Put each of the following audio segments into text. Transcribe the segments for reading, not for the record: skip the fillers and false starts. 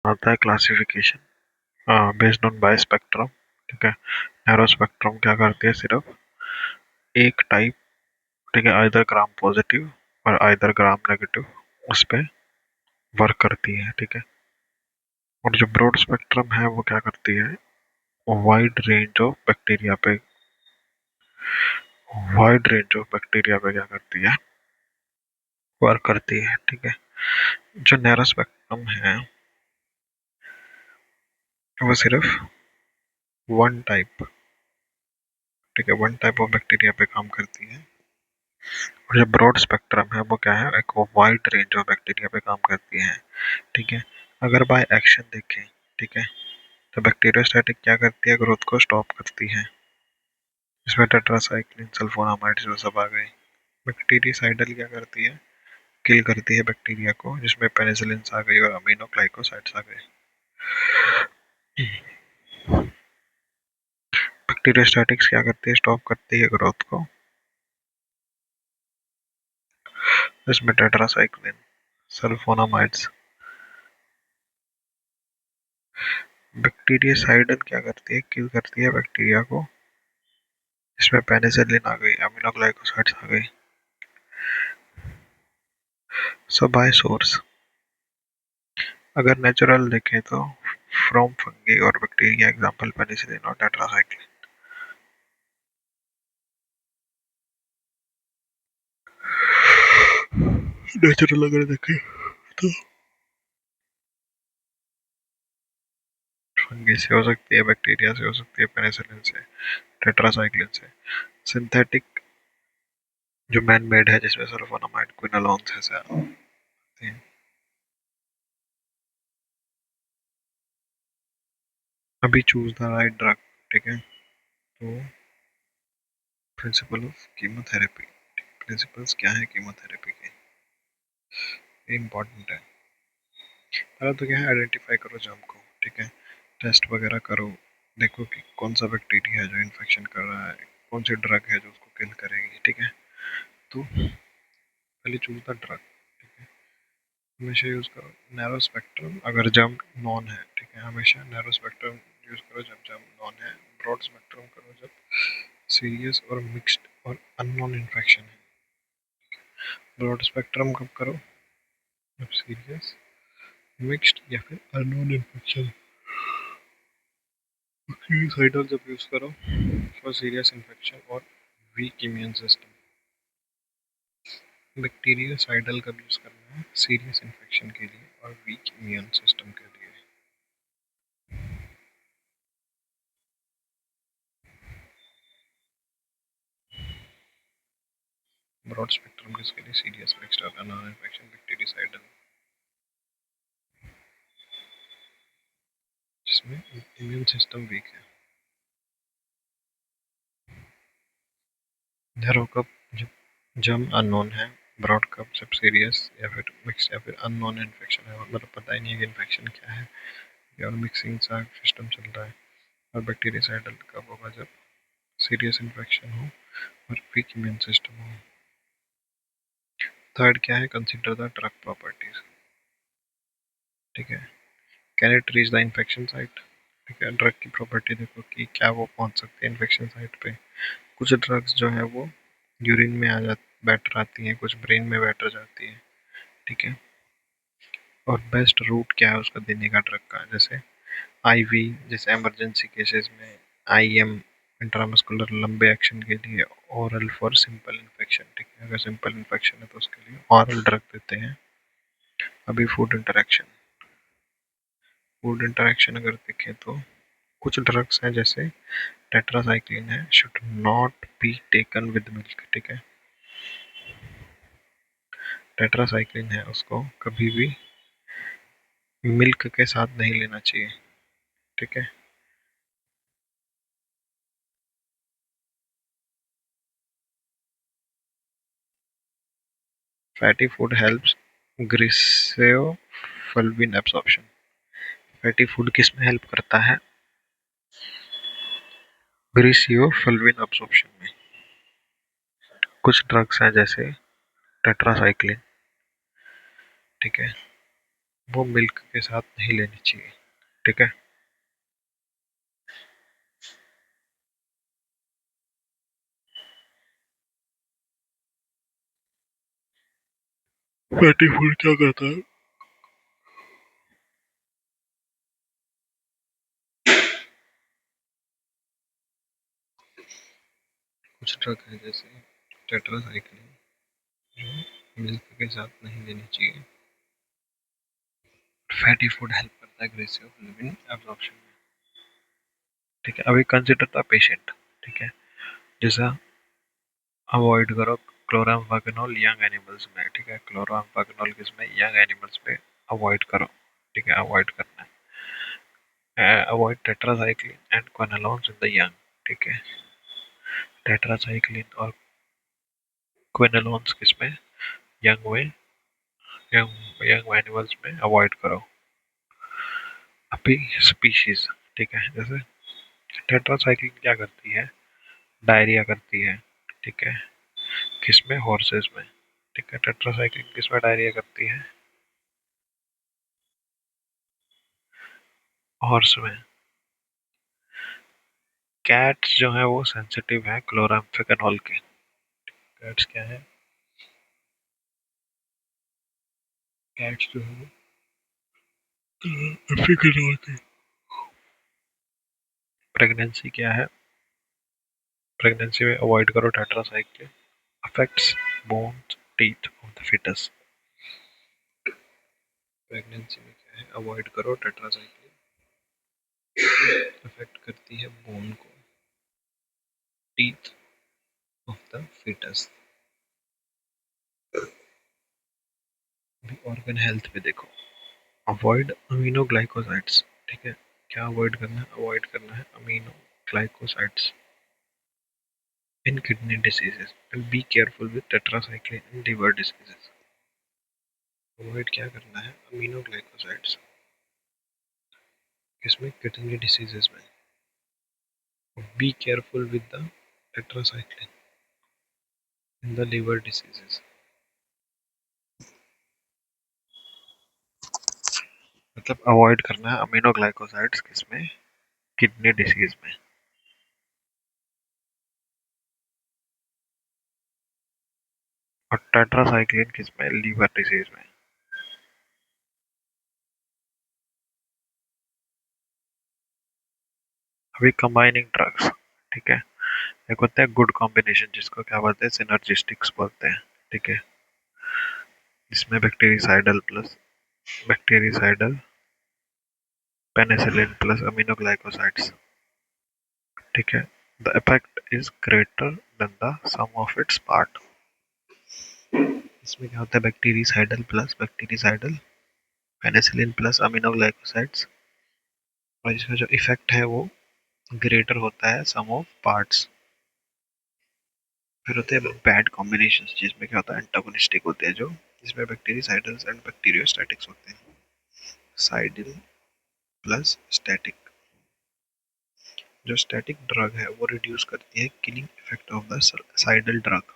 आता है classification based on by spectrum. ठीक है, नैरो स्पेक्ट्रम क्या करती है, सिर्फ एक टाइप, ठीक है, आइदर ग्राम पॉजिटिव और आइदर ग्राम नेगेटिव, उस पे वर्क करती है। ठीक है, और जो ब्रॉड स्पेक्ट्रम है वो क्या करती है, वाइड रेंज ऑफ बैक्टीरिया पे, वाइड रेंज ऑफ बैक्टीरिया पे क्या करती है, वर्क करती है। ठीक है, जो नैरो स्पेक्ट्रम है वो सिर्फ वन टाइप, ठीक है, वन टाइप ऑफ बैक्टीरिया पे काम करती है। और जो ब्रॉड स्पेक्ट्रम है वो क्या है, एक वाइड रेंज ऑफ बैक्टीरिया पे काम करती है। ठीक है, अगर बाय एक्शन देखें, ठीक है, तो बैक्टीरियोस्टैटिक क्या करती है, ग्रोथ को स्टॉप करती है। इसमें टेट्रासाइक्लिन, सल्फोनामाइड्स वो सब आ गए। बैक्टीरियासाइडल क्या करती है, किल करती है बैक्टीरिया को, जिसमें पेनिसिलिन आ गई और अमीनोग्लाइकोसाइड्स आ गए। बैक्टीरियोस्टैटिक्स क्या करती है, स्टॉप करती है ग्रोथ को। इसमें टेट्रासाइक्लिन, सल्फोनामाइड्स। बैक्टीरियासाइडल क्या करती है, किल करती है बैक्टीरिया को, इसमें पेनिसिलिन आ गई, अमीनोग्लाइकोसाइड्स आ गई। सो बाय सोर्स अगर नेचुरल देखें तो फ्रॉम फंगी और बैक्टीरिया, एग्जांपल पेनिसिलिन और टेट्रासाइक्लिन। नेचुरल अगर देखें तो फंगी से हो सकती है, बैक्टीरिया से हो सकती है, पेनिसिलिन से, टेट्रासाइक्लिन से। सिंथेटिक जो मैन मेड है, जिसमें सल्फोनामाइड, क्विनोलोन्स ऐसे आते हैं। अभी चूज द राइट ड्रग। ठीक है, तो प्रिंसिपल ऑफ कीमोथेरेपी, प्रिंसिपल्स क्या है कीमोथेरेपी के, इम्पोर्टेंट है। पहले तो क्या है, आइडेंटिफाई करो जर्म को। ठीक है, टेस्ट वगैरह करो, देखो कि कौन सा बैक्टीरिया है जो इन्फेक्शन कर रहा है, कौन सी ड्रग है जो उसको किल करेगी। ठीक है, तो पहले चूज द ड्रग। ठीक है, हमेशा यूज़ करो नैरो स्पेक्ट्रम अगर जर्म नॉन है। ठीक है, हमेशा नैरो स्पेक्ट्रम यूज़ करो जब जर्म नॉन है। ब्रॉड स्पेक्ट्रम करो जब सीरियस और मिक्स्ड और अननोन इन्फेक्शन है। ब्रॉड स्पेक्ट्रम कब करो, जब सीरियस, मिक्स्ड या फिर अननोन इन्फेक्शन। सुइसाइडल जब यूज़ करो फॉर सीरियस इन्फेक्शन और वीक इम्यून सिस्टम। बैक्टीरियोसाइडल कब यूज़ करना है, सीरियस इन्फेक्शन के लिए और वीक इम्यून सिस्टम के लिए। ब्रॉड स्पेक्ट्रम किसके लिए, सीरियस, मिक्स्ड और अननोन इन्फेक्शन, बैक्टीरियोसाइडल जिसमें इम्यून सिस्टम वीक है। नैरो कब, जब जर्म अननोन है। ब्रॉड कब, जब सीरियस या फिर मिक्स या फिर अननोन इन्फेक्शन है, मतलब पता ही नहीं है कि इन्फेक्शन क्या है, या मिक्सिंग सा सिस्टम चल रहा है। और बैक्टीरियोसाइडल कब होगा, जब सीरियस इन्फेक्शन हो और वीक इम्यून सिस्टम हो। थर्ड क्या है, कंसीडर द ड्रग प्रॉपर्टीज। ठीक है, can it reach the infection site. ठीक है, ड्रग की प्रॉपर्टी देखो कि क्या वो पहुंच सकते हैं इन्फेक्शन साइट पे। कुछ ड्रग्स जो है वो यूरिन में आ जा बैटर आती हैं, कुछ ब्रेन में बैटर जाती है। ठीक है, और बेस्ट रूट क्या है उसका देने का ड्रग का, जैसे आईवी, जैसे इमरजेंसी केसेस में आईएम, इंट्रामस्कुलर लंबे एक्शन के लिए, ओरल फॉर सिंपल इन्फेक्शन। ठीक है, अगर सिंपल इन्फेक्शन है तो उसके लिए ओरल ड्रग देते हैं। अभी फूड इंटरेक्शन, फूड इंटरेक्शन अगर देखें तो कुछ ड्रग्स हैं जैसे टेट्रासाइक्लिन है, should not be taken with milk. ठीक है, टेट्रासाइक्लिन है उसको कभी भी मिल्क के साथ नहीं लेना चाहिए। ठीक है, fatty food helps griseofulvin absorption. Fatty food किस में हेल्प करता है, ग्लिसरोफल्विन एब्जॉर्प्शन में। कुछ ड्रग्स हैं जैसे टेट्रासाइक्लिन। ठीक है, वो मिल्क के साथ नहीं लेनी चाहिए, ठीक है। फैटी फूड क्या करता है? कुछ ड्रग है जैसे टेट्रासाइक्लिन, जो मिल्क के साथ नहीं लेनी चाहिए। फैटी फूड हेल्प करता है ग्रेसियोलिपिड एब्जॉर्प्शन में, ठीक है। अभी कंसिडर द पेशेंट, ठीक है। जैसा अवॉइड करो क्लोराम्फेनिकोल यंग एनिमल्स में, ठीक है। क्लोराम्फेनिकोल किसमें? यंग एनिमल्स में अवॉइड करो, ठीक है, अवॉइड करना है। Avoid tetracycline and quinolones in the young, ठीक है। टेट्रासाइक्लिन और क्विनोलोन्स किसमें? यंग में, यंग यंग एनिमल्स में अवॉइड करो। अभी स्पीशीज, ठीक है। जैसे टेट्रासाइक्लिन क्या करती है? डायरिया करती है, ठीक है। किसमें? हॉर्सेस में, ठीक है। टेट्रासाइक्लिन किसमें डायरिया करती है? हॉर्स में। कैट्स जो है वो सेंसिटिव है क्लोराम्फेनिकोल के। कैट्स क्या है? कैट्स जो है क्लोराम्फेनिकोल के। प्रेगनेंसी क्या है? प्रेगनेंसी में अवॉइड करो tetracycline, affects bones teeth of the foetus. Pregnancy में क्या है? अवॉइड करो टेट्रासाइक्लिन, अफेक्ट करती है बोन को, टीथ ऑफ द फिटस। अभी ऑर्गन हेल्थ पे देखो, अवॉइड अमीनो ग्लाइकोसाइड्स, ठीक है। क्या अवॉइड करना है? अवॉइड करना है amino glycosides in kidney diseases and be careful with tetracycline in liver diseases. Avoid क्या करना है? अमीनो ग्लाइकोसाइड्स किसमें? किडनी डिसीजेस में। Be careful with the tetracycline in the liver diseases. मतलब अवॉइड करना है अमीनो ग्लाइकोसाइड्स किसमें? किडनी डिसीज में। और टेट्रासाइक्लिन किसमें? लीवर डिसीज में। अभी कंबाइनिंग ड्रग्स, ठीक है। एक होता है गुड कॉम्बिनेशन जिसको क्या बोलते हैं? सिनर्जिस्टिक्स बोलते हैं, ठीक है। इसमें bactericidal plus bactericidal penicillin plus aminoglycosides, ठीक है। The effect is greater than the sum of its part. इसमें क्या होता है? Bactericidal penicillin plus aminoglycosides, और इसका जो इफेक्ट है वो ग्रेटर होता है सम ऑफ पार्ट्स। फिर होते हैं बैड कॉम्बिनेशन जिसमें क्या होता है? एंटागोनिस्टिक होते हैं, जो जिसमें बैक्टीरिसाइडल्स एंड बैक्टीरियोस्टैटिक्स होते हैं। Cidal plus static. जो स्टैटिक ड्रग है वो रिड्यूस करती है killing effect of the cidal drug.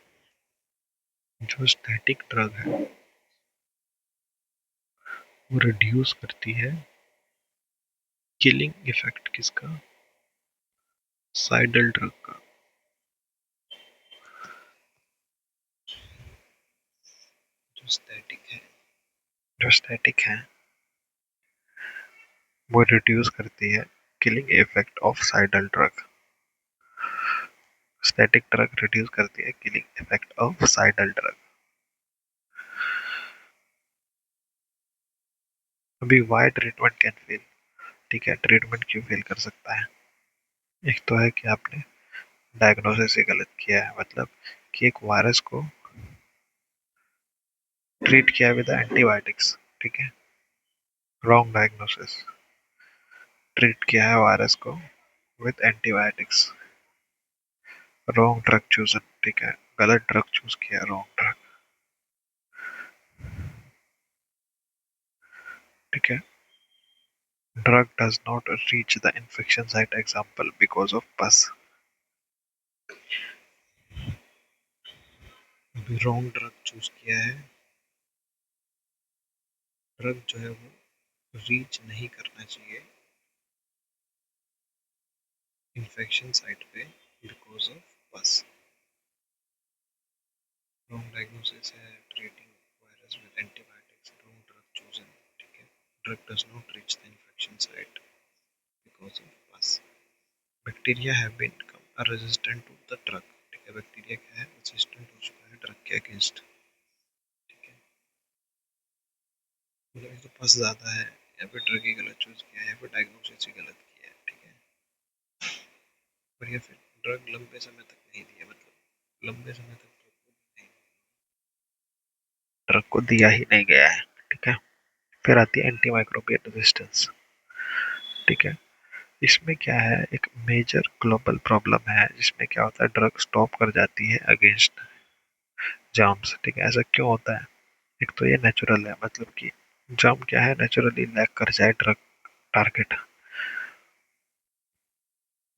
जो स्टैटिक ड्रग है वो रिड्यूस करती है किलिंग इफेक्ट किसका? साइडल ड्रग का। जो स्टैटिक है जो स्टैटिक है वो रिड्यूस करती है killing effect of cidal drug. Static drug reduce करती है killing effect of cidal drug. अभी वाई ट्रीटमेंट कैन फेल, ठीक है। ट्रीटमेंट क्यों फेल कर सकता है? एक तो है कि आपने डायग्नोसिस ही गलत किया है, मतलब कि एक वायरस को ट्रीट किया विद एंटीबायोटिक्स, ठीक है। रॉन्ग डायग्नोसिस, ट्रीट किया है वायरस को with antibiotics. Wrong drug chosen, ठीक है। गलत ड्रग चूज किया, रॉन्ग ड्रग, ठीक है। Drug does not reach the infection site example because of पस। अभी रॉन्ग ड्रग चूज किया है, ड्रग जो है वो रीच नहीं करना चाहिए इन्फेक्शन साइट पे because of pus. Wrong diagnosis है, treating virus with antibiotics, wrong drug chosen, ठीक है। Drug does not reach the infection site because of pus. Bacteria have become resistant to the drug, ठीक है। Bacteria क्या है, resistant हो चुका है ड्रग के अगेंस्ट, ठीक है। मतलब एक तो पस ज़्यादा है, या फिर ड्रग ही गलत चूज किया है, या फिर डायग्नोसिस ही गलत किया है, ठीक है। और या फिर ड्रग लंबे समय तक नहीं दिया, मतलब लंबे समय तक ड्रग को दिया ही नहीं गया है, ठीक है। फिर आती है एंटी माइक्रोबियल रेजिस्टेंस, ठीक है। इसमें क्या है, एक मेजर ग्लोबल प्रॉब्लम है जिसमें क्या होता है, ड्रग स्टॉप कर जाती है अगेंस्ट जर्म्स, ठीक है। ऐसा क्यों होता है? एक तो ये नेचुरल है, मतलब कि जर्म क्या है, नेचुरली लैग कर जाए ड्रग टारगेट।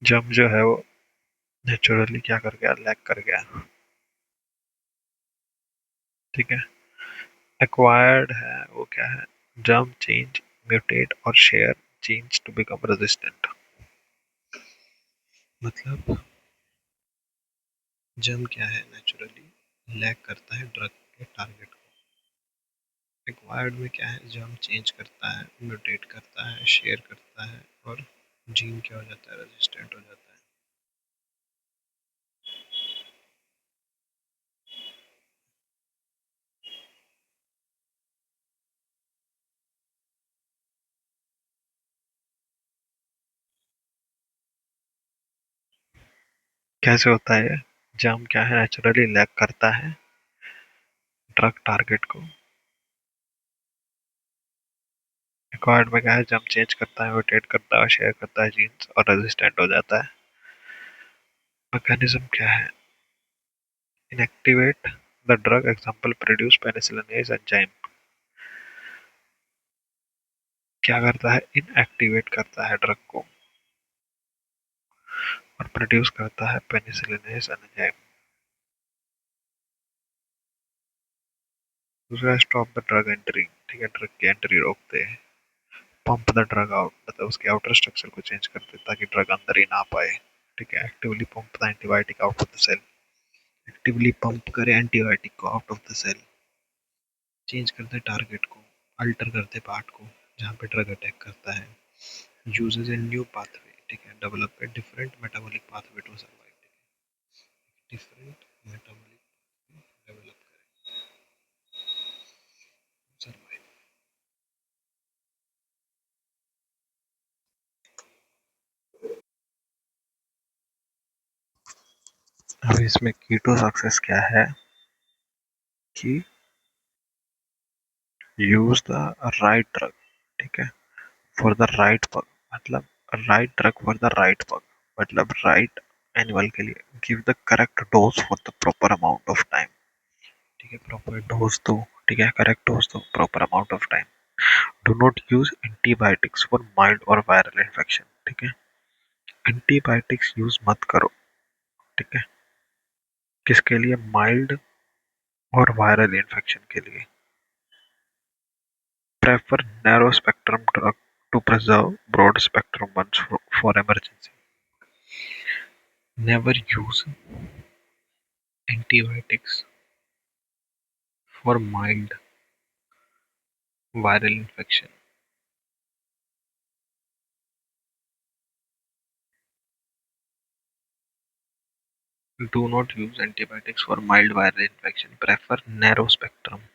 जर्म जो है वो नेचुरली क्या कर गया, लैग कर गया, ठीक है। एक्वायर्ड है वो क्या है, जर्म चेंज, म्यूटेट और share genes to become resistant. मतलब जर्म क्या है, नेचुरली लैग करता है ड्रग के टारगेट को। एक्वायर्ड में क्या है, जर्म चेंज करता है, म्यूटेट करता है, शेयर करता है और जीन क्या हो जाता है, रेजिस्टेंट हो जाता है। कैसे होता है ये? जर्म क्या है, नेचुरली लैग करता है ड्रग टारगेट को। एक्वायर्ड में क्या है, जर्म चेंज करता है, म्यूटेट करता है, शेयर करता है जीन्स और रेजिस्टेंट हो जाता है। मैकेनिज्म क्या है, inactivate the drug, example produce penicillinase enzyme। क्या करता है, इनएक्टिवेट करता है ड्रग को और प्रोड्यूस करता है पेनिसिलिनेज एंजाइम। दूसरा स्टॉप द ड्रग एंट्री, ठीक है, ड्रग की एंट्री रोकते हैं। पंप द ड्रग आउट, मतलब उसके आउटर स्ट्रक्चर को चेंज करते ताकि ड्रग अंदर ही ना पाए, ठीक है। Actively pump the antibiotic out of the cell, actively pump करे एंटीबायोटिक को out of the cell. Change करते टारगेट को, अल्टर करते पार्ट को जहाँ पे ड्रग अटैक करता है। यूजेज ए न्यू पाथवे, ठीक है, develop a different metabolic pathway to survive, different metabolic develop करें सर्वाइव। अब इसमें कीटो सक्सेस क्या है कि यूज द राइट ड्रग, ठीक है, फॉर द राइट पग, मतलब right drug for the right पग, मतलब राइट एनिमल के लिए। Give the correct dose for the proper amount of time, ठीक है, प्रॉपर डोज दो, ठीक है, करेक्ट डोज दो, proper amount of time. Do not use antibiotics for mild और वायरल इन्फेक्शन, ठीक है। एंटीबायोटिक्स यूज मत करो, ठीक है, किसके लिए, माइल्ड और वायरल इन्फेक्शन के लिए। Prefer narrow-spectrum drug to preserve broad-spectrum ones for emergency. Never use antibiotics for mild viral infection. Do not use antibiotics for mild viral infection. Prefer narrow-spectrum.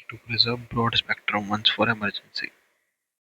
To preserve broad-spectrum ones for emergency.